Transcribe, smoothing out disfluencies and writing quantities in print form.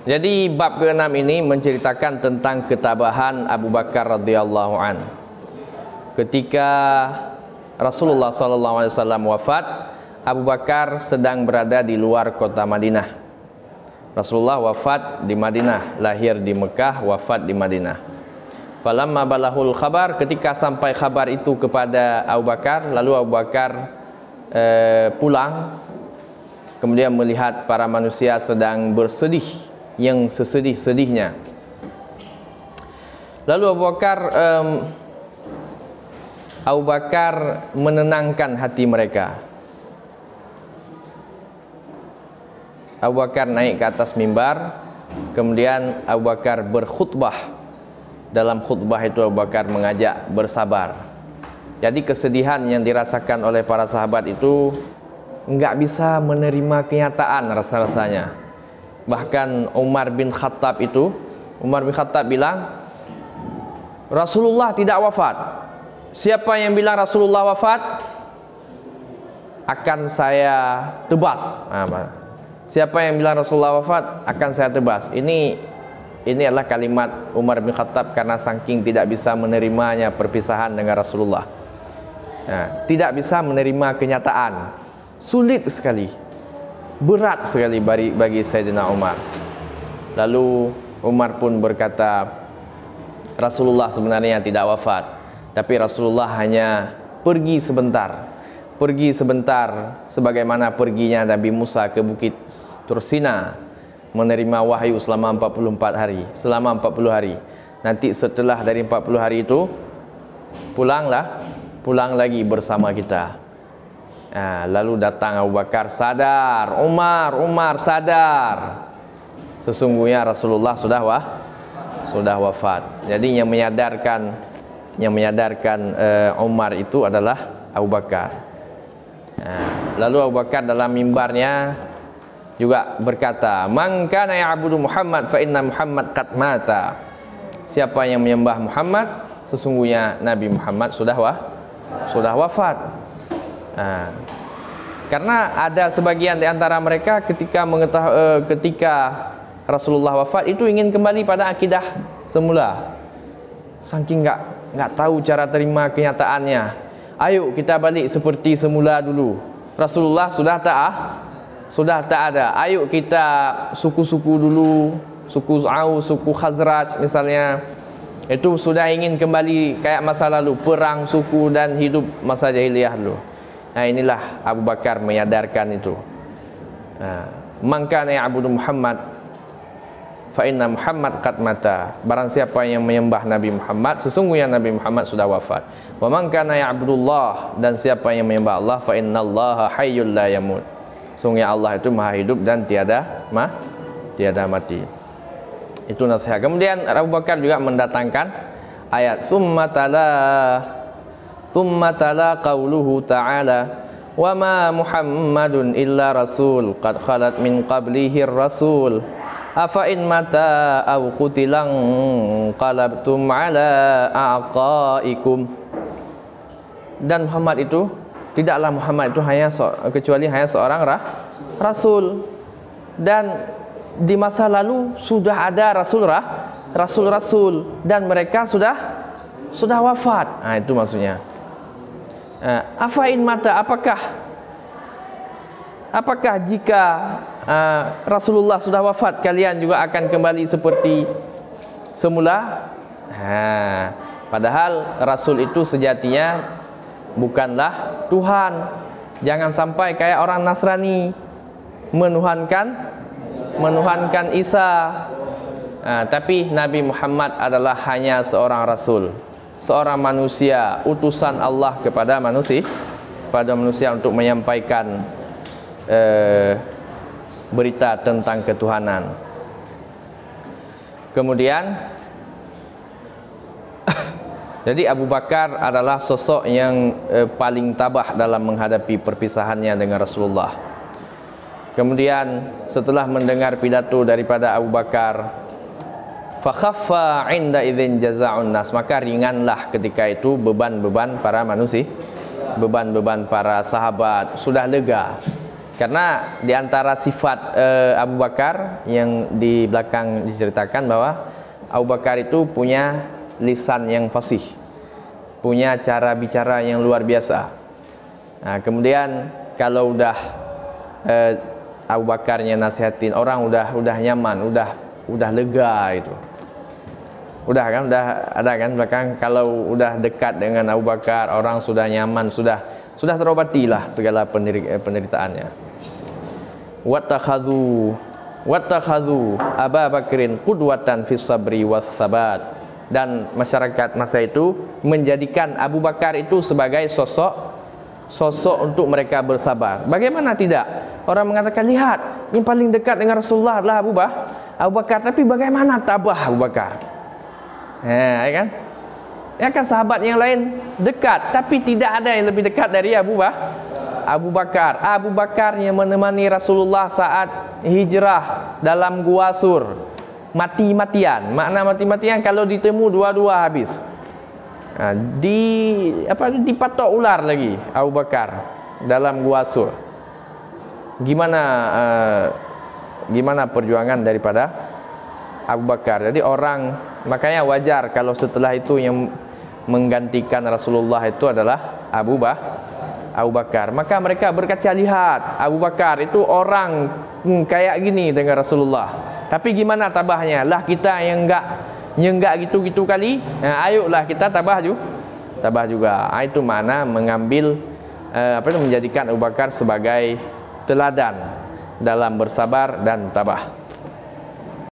Jadi bab ke-6 ini menceritakan tentang ketabahan Abu Bakar radhiyallahu an. Ketika Rasulullah SAW wafat, Abu Bakar sedang berada di luar kota Madinah. Rasulullah wafat di Madinah, lahir di Mekah, wafat di Madinah. Falamma balahul khabar, ketika sampai khabar itu kepada Abu Bakar, lalu Abu Bakar pulang, kemudian melihat para manusia sedang bersedih, yang sesedih-sedihnya. Lalu Abu Bakar menenangkan hati mereka. Abu Bakar naik ke atas mimbar, kemudian Abu Bakar berkhutbah. Dalam khutbah itu Abu Bakar mengajak bersabar. Jadi kesedihan yang dirasakan oleh para sahabat itu enggak bisa menerima kenyataan rasa-rasanya. Bahkan Umar bin Khattab bilang, Rasulullah tidak wafat. Siapa yang bilang Rasulullah wafat, akan saya tebas. Siapa yang bilang Rasulullah wafat, akan saya tebas. Ini adalah kalimat Umar bin Khattab karena saking tidak bisa menerimanya perpisahan dengan Rasulullah. Tidak bisa menerima kenyataan. Sulit sekali. Berat sekali bagi Sayyidina Umar. Lalu Umar pun berkata, Rasulullah sebenarnya tidak wafat, tapi Rasulullah hanya pergi sebentar. Pergi sebentar sebagaimana perginya Nabi Musa ke Bukit Tursina menerima wahyu selama 44 hari, selama 40 hari. Nanti setelah dari 40 hari itu pulang lagi bersama kita. Lalu datang Abu Bakar, sadar, Umar sadar, sesungguhnya Rasulullah sudah wafat. Jadi yang menyadarkan Umar itu adalah Abu Bakar. Lalu Abu Bakar dalam mimbarnya juga berkata, man kana ya'budu Muhammad fa inna Muhammad qad mata. Siapa yang menyembah Muhammad, sesungguhnya Nabi Muhammad sudah wafat. Karena ada sebagian di antara mereka ketika Rasulullah wafat itu ingin kembali pada akidah semula. Saking nggak tahu cara terima kenyataannya. Ayo kita balik seperti semula dulu. Rasulullah sudah tak ada. Ayo kita suku-suku dulu, suku Aus, suku Khazraj misalnya. Itu sudah ingin kembali kayak masa lalu, perang suku dan hidup masa jahiliyah dulu. Inilah Abu Bakar menyadarkan itu. Man kana ya'budu Muhammad fa inna Muhammad qad mata. Barang siapa yang menyembah Nabi Muhammad, sesungguhnya Nabi Muhammad sudah wafat. Wa man kana ya'budullah, dan siapa yang menyembah Allah, fa innallaha hayyul la yamut. Sesungguhnya Allah itu maha hidup dan tiada mati. Itu nasihat. Kemudian Abu Bakar juga mendatangkan ayat summa tala qauluhu ta'ala wa ma Muhammadun illa rasul qad khalat min qablihi rasul afa in mata aw qutilan qalabtum ala aqaikum. Dan Muhammad itu tidaklah Muhammad itu kecuali hanya seorang rasul, dan di masa lalu sudah ada rasul dan mereka sudah wafat. Itu maksudnya. Afain mata, apakah jika Rasulullah sudah wafat kalian juga akan kembali seperti semula? Padahal Rasul itu sejatinya bukanlah Tuhan. Jangan sampai kayak orang Nasrani menuhankan Isa. Tapi Nabi Muhammad adalah hanya seorang Rasul, seorang manusia, utusan Allah kepada manusia untuk menyampaikan berita tentang ketuhanan. Kemudian jadi Abu Bakar adalah sosok yang paling tabah dalam menghadapi perpisahannya dengan Rasulullah. Kemudian setelah mendengar pidato daripada Abu Bakar, fa khaffa 'inda idzin jaza'un nas, maka ringanlah ketika itu beban-beban para manusia, beban-beban para sahabat, sudah lega. Karena di antara sifat Abu Bakar yang di belakang diceritakan bahwa Abu Bakar itu punya lisan yang fasih, punya cara bicara yang luar biasa. Nah, kemudian kalau udah Abu Bakarnya nasihatin orang, udah nyaman, udah lega itu. Udah kan, udah ada kan belakang, kalau udah dekat dengan Abu Bakar, orang sudah nyaman, sudah terobatilah segala penderitaannya. Wattakhadhu Abu Bakrin qudwatan fis sabri was sabat. Dan masyarakat masa itu menjadikan Abu Bakar itu sebagai sosok untuk mereka bersabar. Bagaimana tidak? Orang mengatakan, lihat, yang paling dekat dengan Rasulullah adalah Abu Bakar, tapi bagaimana tabah Abu Bakar? Ya kan? Ya kan, sahabat yang lain dekat, tapi tidak ada yang lebih dekat dari Abu Bakar. Abu Bakar yang menemani Rasulullah saat hijrah dalam Gua Sur, mati-matian. Makna mati-matian, kalau ditemu dua-dua habis. Nah, dipatok ular lagi Abu Bakar dalam Gua Sur. Gimana perjuangan daripada Abu Bakar. Jadi makanya wajar kalau setelah itu yang menggantikan Rasulullah itu adalah Abu Bakar. Maka mereka berkaca, lihat, Abu Bakar itu orang kayak gini dengan Rasulullah, tapi gimana tabahnya? Lah kita yang enggak gitu-gitu kali. Nah, ayolah kita tabah juga. Itu mana mengambil menjadikan Abu Bakar sebagai teladan dalam bersabar dan tabah.